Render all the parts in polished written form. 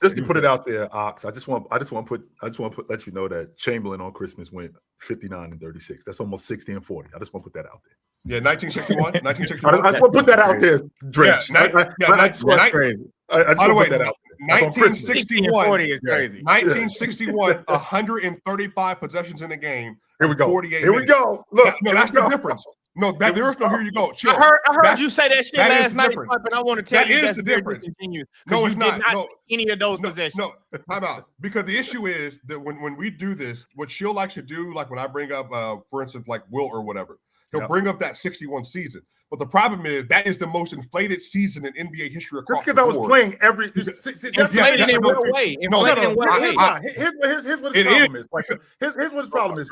to put it out there, Ox. I just want to let you know that Chamberlain on Christmas went 59 and 36. That's almost 60 and 40. I just want to put that out there. Yeah, 1961. I just want to put that out there, Drench. Yeah, that's crazy. I just want to put that out there. 1961 is crazy. 1961, 135 possessions in a game. Here we go. 48 Here we go. Look, that's the difference. No, there is no. Here you go. Chill. I heard you say that shit last night, and I want to tell you that's the difference. No, it's not. No, any of those possessions. No, time out. Because the issue is that when we do this, what Shield likes to do, like when I bring up, for instance, like Wilt or whatever, he'll bring up that 61 season. But the problem is that is the most inflated season in NBA history across the board. That's because I was playing every. Inflated in what way? Inflated in what way? Here's what his problem is. Here's what his problem is.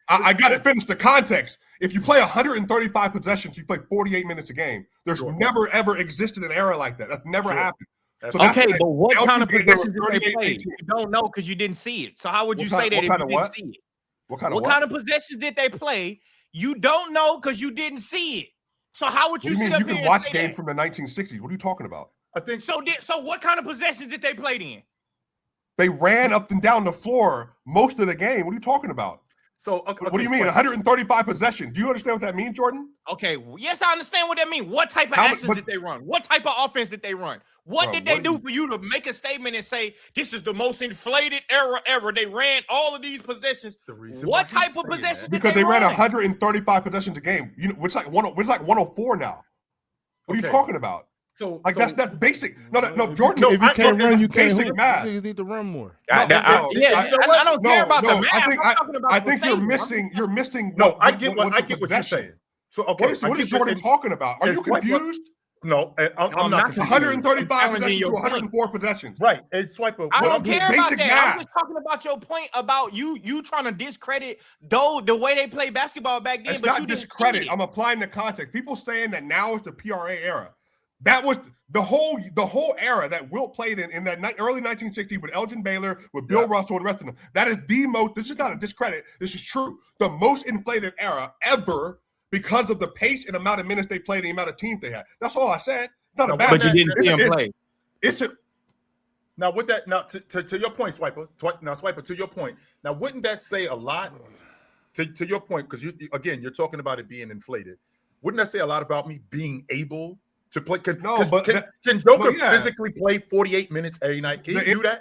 I got to finish the context. If you play 135 possessions, you play 48 minutes a game. There's never, ever existed an era like that. That's never happened. So okay, but what kind of possessions did they play? You don't know because you didn't see it. So how would you say that if you didn't see it? What kind of possessions did they play? You don't know because you didn't see it. So how would you sit up here? You can watch games from the 1960s. What are you talking about? I think so. So what kind of possessions did they play then? They ran up and down the floor most of the game. What are you talking about? So what do you mean 135 possessions? Do you understand what that means, Jordan? Okay, yes, I understand what that means. What type of actions did they run? What type of offense did they run? What did they do for you to make a statement and say this is the most inflated era ever? They ran all of these possessions. What type of possessions? Because they ran 135 possessions a game. You know, it's like 104 now. What are you talking about? So that's basic. No, Jordan. If you can't run, you can't basic math. You need to run more. I don't care about the math. I think you're missing. You're missing. No, I get what you're saying. So okay, what is Jordan talking about? Are you confused? No, I'm not confused. 135 possessions to 104 possessions. Right. And Swiper. I don't care about that. I'm just talking about your point about you trying to discredit the way they play basketball back then. It's but not discredit. I'm applying the context. People saying that now is the PRA era. That was the whole era that Wilt played in that early 1960s with Elgin Baylor, with Bill Russell and the rest of them. That is the most. This is not a discredit. This is true. The most inflated era ever. Because of the pace and amount of minutes they played and the amount of teams they had. That's all I said. Not a bad. But you didn't see them play. Now with that, now to your point, Swiper. Now Swiper, to your point. Now wouldn't that say a lot? To your point, because you're talking about it being inflated. Wouldn't that say a lot about me being able to play? Can Jokic physically play 48 minutes every night? Can you do that?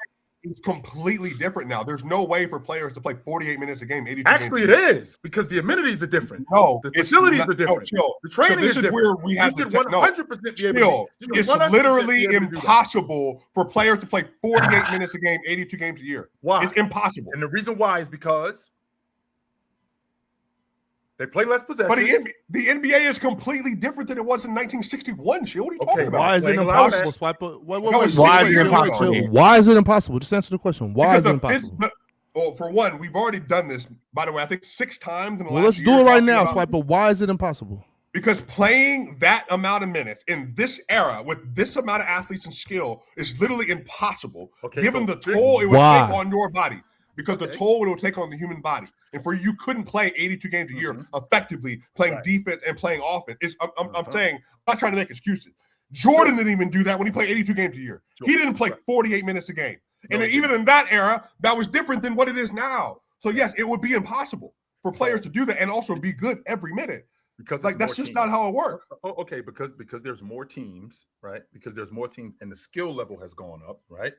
It's completely different now. There's no way for players to play 48 minutes a game. 82 Actually, games. It is because the amenities are different. No, the facilities are different. The training is different. Where we have to 100% be able to. It's literally impossible for players to play 48 minutes a game, 82 games a year. Why? It's impossible. And the reason why is because they play less possessions. But the NBA is completely different than it was in 1961. Shit, what are you talking about? Why is it impossible, Swiper? Why is it impossible? Why is it impossible? Just answer the question. Why is it impossible? Well, for one, we've already done this, by the way, I think 6 times in the last year. Let's do it right now, Swiper. Why is it impossible? Because playing that amount of minutes in this era with this amount of athletes and skill is literally impossible, given the toll it would take on your body. Because the toll it will take on the human body. And for you couldn't play 82 games a year effectively playing defense and playing offense. I'm saying, I'm not trying to make excuses. Jordan didn't even do that when he played 82 games a year. He didn't play 48 minutes a game. And even in that era, that was different than what it is now. So yes, it would be impossible for players to do that and also be good every minute. Because that's just not how it works. Okay, because there's more teams, right? Because there's more teams and the skill level has gone up, right?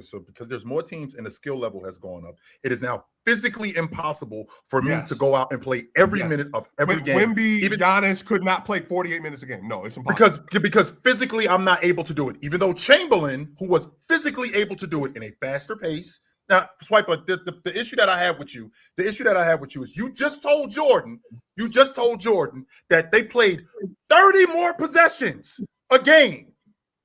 So because there's more teams and the skill level has gone up, it is now physically impossible for me to go out and play every minute of every game. Even Giannis could not play 48 minutes a game. No, it's impossible. Because physically I'm not able to do it. Even though Chamberlain, who was physically able to do it in a faster pace. Now, Swiper, the issue that I have with you, is you just told Jordan that they played 30 more possessions a game.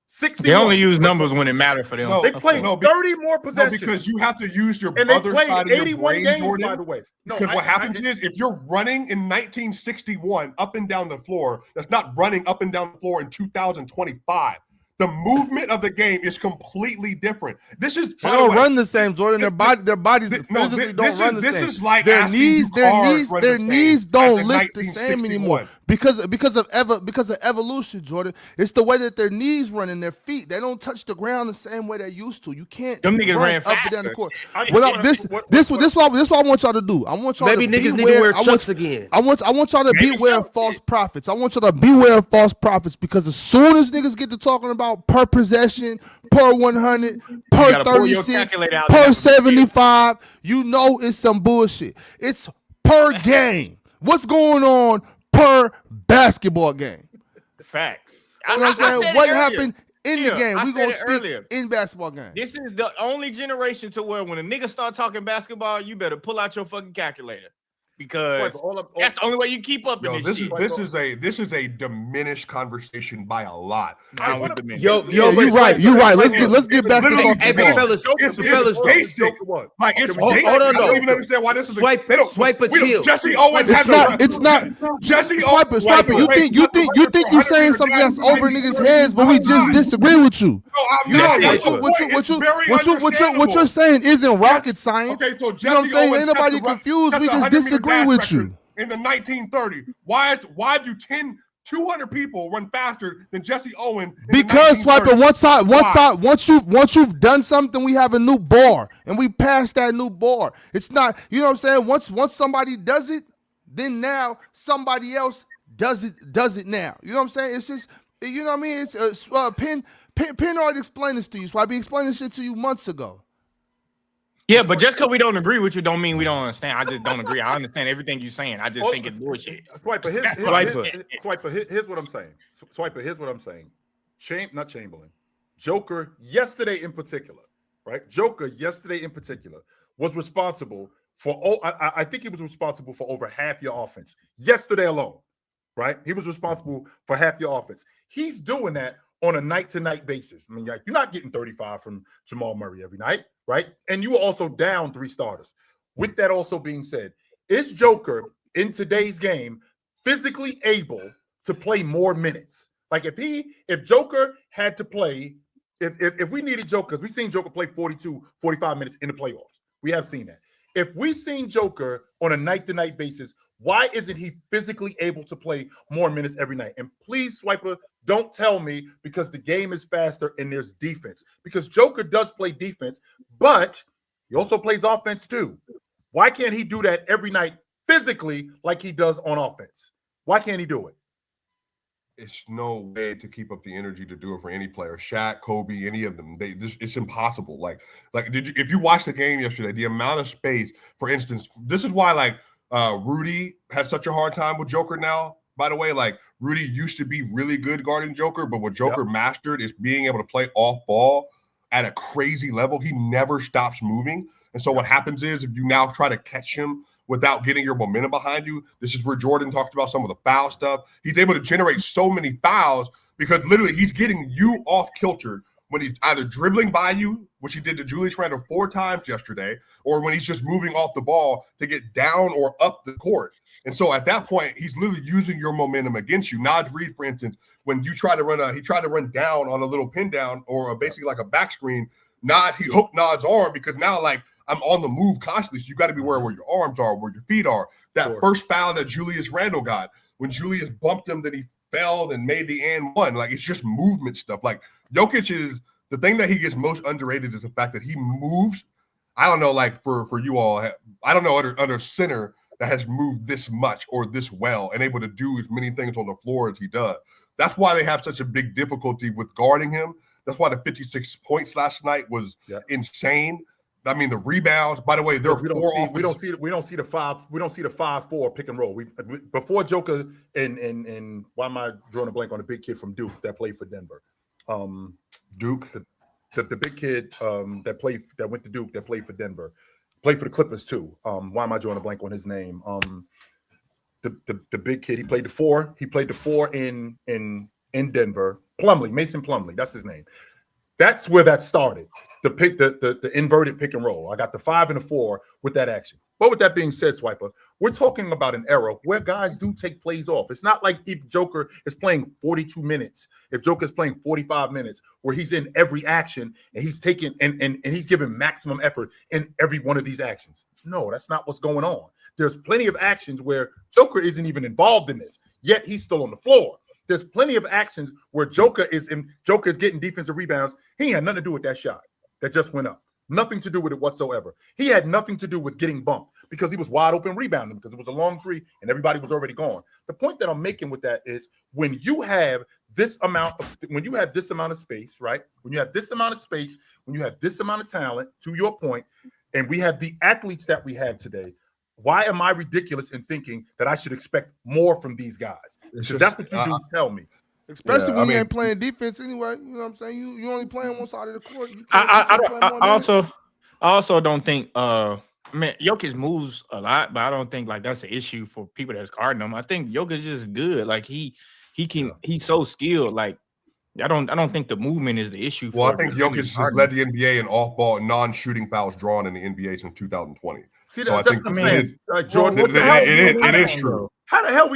60. They only use numbers when it matters for them. No, they played 30 more possessions. No, because you have to use your and they other played side 81 of your brain, games, Jordan. by the way. No, because what happens is if you're running in 1961 up and down the floor, that's not running up and down the floor in 2025. The movement of the game is completely different. This is they don't run the same, Jordan. Their bodies physically don't run the same. This is like their knees don't lift the same anymore. Because of evolution, Jordan. It's the way that their knees run and their feet. They don't touch the ground the same way they used to. You can't. Them niggas ran up and down the court. faster. This what I want y'all to do. I want y'all maybe to niggas need to wear chucks again. I want y'all to beware of false prophets. I want y'all to beware of false prophets because as soon as niggas get to talking about per possession, per 100, per 36, per 75, you know it's some bullshit. It's per game. What's going on per basketball game? Facts. You know what I'm saying? What happened in the game? We gonna speak in basketball game. This is the only generation to where when a nigga start talking basketball, you better pull out your fucking calculator. Because that's the only way you keep up in this shit. This is a diminished conversation by a lot. You're right. Let's get back to talking. Hey, fellas, it's basic. Like it's basic. I don't even understand why this is swipe a chill. Jesse Owens. It's not. Jesse Swiper. You think you saying something that's over niggas' heads, but we just disagree with you. What you're saying isn't rocket science. Okay, so you know what I'm saying? Ain't nobody confused. We just disagree with you. In the 1930s, why do 200 people run faster than Jesse Owens? Because Swiper, once you've done something, we have a new bar, and we pass that new bar. It's not, you know what I'm saying? Once somebody does it, then now somebody else does it now. You know what I'm saying? It's just, you know what I mean? It's Penn already explained this to you, so I be explaining this shit to you months ago. Yeah, but just because we don't agree with you don't mean we don't understand. I just don't agree. I understand everything you're saying. I just think it's bullshit. Swiper, here's what I'm saying. Swiper, here's what I'm saying. Not Chamberlain. Joker, yesterday in particular, right? Joker, yesterday in particular, was responsible for, I think he was responsible for over half your offense. Yesterday alone, right? He was responsible for half your offense. He's doing that on a night-to-night basis. I mean, you're not getting 35 from Jamal Murray every night, right? And you were also down 3 starters. With that also being said, is Joker in today's game physically able to play more minutes? Like if Joker had to play, if we needed Joker, because we've seen Joker play 42, 45 minutes in the playoffs. We have seen that. If we've seen Joker on a night-to-night basis, why isn't he physically able to play more minutes every night? And please, Swiper, don't tell me because the game is faster and there's defense. Because Joker does play defense, but he also plays offense too. Why can't he do that every night physically like he does on offense? Why can't he do it? It's no way to keep up the energy to do it for any player. Shaq, Kobe, any of them. It's impossible. Like if you watched the game yesterday, the amount of space, for instance, this is why Rudy had such a hard time with Joker now. By the way, Rudy used to be really good guarding Joker, but what Joker mastered is being able to play off ball at a crazy level. He never stops moving. And so what happens is if you now try to catch him without getting your momentum behind you, this is where Jordan talked about some of the foul stuff. He's able to generate so many fouls because literally he's getting you off kilter when he's either dribbling by you, which he did to Julius Randle 4 times yesterday, or when he's just moving off the ball to get down or up the court. And so at that point, he's literally using your momentum against you. Naj Reid, for instance, when you try to run he tried to run down on a little pin down or basically like a back screen, he hooked Naj's arm because now I'm on the move constantly. So you got to be aware where your arms are, where your feet are. That first foul that Julius Randle got, when Julius bumped him, then he fell and made the and one. It's just movement stuff. Jokic is the thing that he gets most underrated is the fact that he moves. I don't know, for you all, I don't know under center that has moved this much or this well and able to do as many things on the floor as he does. That's why they have such a big difficulty with guarding him. That's why the 56 points last night was insane. I mean, the rebounds. By the way, we don't see the 5-4 pick and roll. Before Joker and why am I drawing a blank on the big kid from Duke that played for Denver? Duke, the big kid that went to Duke that played for Denver, played for the Clippers too. Why am I drawing a blank on his name? The big kid, he played the 4. He played the 4 in Denver. Mason Plumlee, that's his name. That's where that started. The inverted pick and roll. I got the 5 and the 4 with that action. But with that being said, Swiper, we're talking about an era where guys do take plays off. It's not like if Joker is playing 42 minutes, if Joker is playing 45 minutes, where he's in every action and he's taking and he's giving maximum effort in every one of these actions. No, that's not what's going on. There's plenty of actions where Joker isn't even involved in this. yet he's still on the floor. There's plenty of actions where Joker is getting defensive rebounds. He had nothing to do with that shot that just went up. Nothing to do with it whatsoever. He had nothing to do with getting bumped because he was wide open rebounding because it was a long three and everybody was already gone. The point that I'm making with that is when you have this amount of space, right? When you have this amount of space, when you have this amount of talent, to your point, and we have the athletes that we have today, why am I ridiculous in thinking that I should expect more from these guys? Because that's what you dudes tell me. Especially when you ain't playing defense anyway. You know what I'm saying? You only playing one side of the court. I also don't think Jokic moves a lot, but I don't think like that's an issue for people that's guarding him. I think Jokic is good. Like he's so skilled. Like I don't think the movement is the issue. Well, I think Jokic has led the NBA in off-ball non-shooting fouls drawn in the NBA since 2020. See, that's what I'm saying, Jordan. It is true. How the hell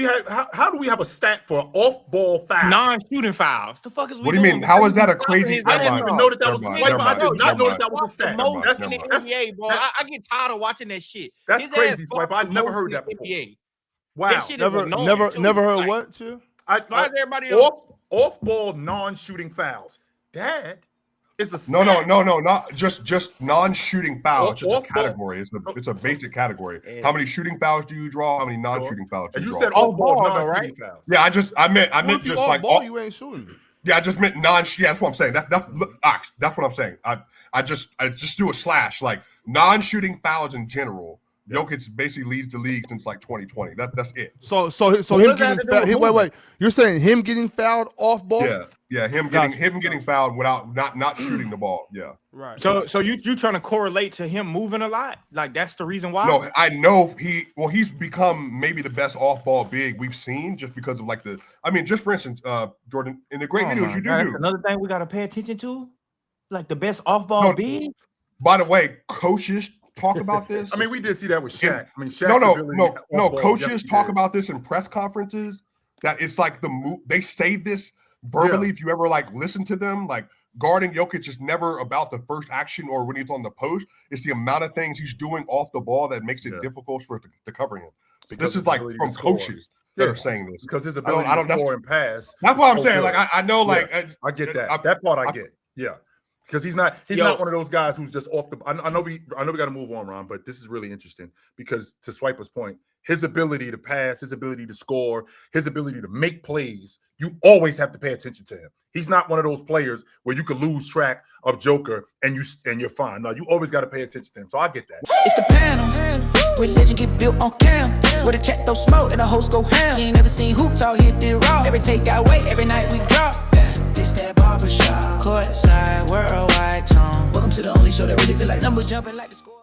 how do we have a stat for off-ball fouls? Non-shooting fouls. The fuck is what do you mean? How is that a crazy? I didn't even know that was a swipe. I did not know that was a stat. That's in the NBA, boy. I get tired of watching that shit. That's crazy, swipe. I never heard that before. Wow. Never heard what, Chill? Everybody else? Off-ball non-shooting fouls. That is a stat. No, not just non-shooting fouls. It's just a category. It's a basic category. How many shooting fouls do you draw? How many non-shooting fouls do you draw? You said off-ball non-shooting fouls. Yeah, I meant just like ball, you ain't shooting. Yeah, I just meant Yeah, that's what I'm saying. That's what I'm saying. I just do a slash like non-shooting fouls in general. Jokic basically leads the league since like 2020. That's it. So him getting fouled. Wait. You're saying him getting fouled off ball? Yeah. Him getting fouled without not shooting the ball. Yeah. Right. So you trying to correlate to him moving a lot? Like that's the reason why? No, I know he's become maybe the best off ball big we've seen just because of just for instance, Jordan, in the great videos you do. That's another thing we gotta pay attention to, like the best off ball big. By the way, coaches talk about this. I mean, we did see that with Shaq. No. Coaches talk about this in press conferences. That it's like the move. They say this verbally. If you ever listen to them, guarding Jokic is never about the first action or when he's on the post. It's the amount of things he's doing off the ball that makes it difficult for it to cover him. Because this is from coaches that are saying this. Because his ability to score and pass. That's what I'm saying. I know. I get that. That part I get. Yeah. Because he's not one of those guys who's just off the. I know we got to move on, Ron, but this is really interesting because to Swiper's point, his ability to pass, his ability to score, his ability to make plays, you always have to pay attention to him. He's not one of those players where you could lose track of Joker and you're fine. No, you always got to pay attention to him. So I get that. It's the panel. Religion get built on cam. Where the check throw smoke and the host go ham. You ain't never seen hoops out hit the raw. Every take got weight, every night we drop. This that barbershop. Courtside, worldwide tone. Welcome to the only show that really feel like numbers jumping like the score.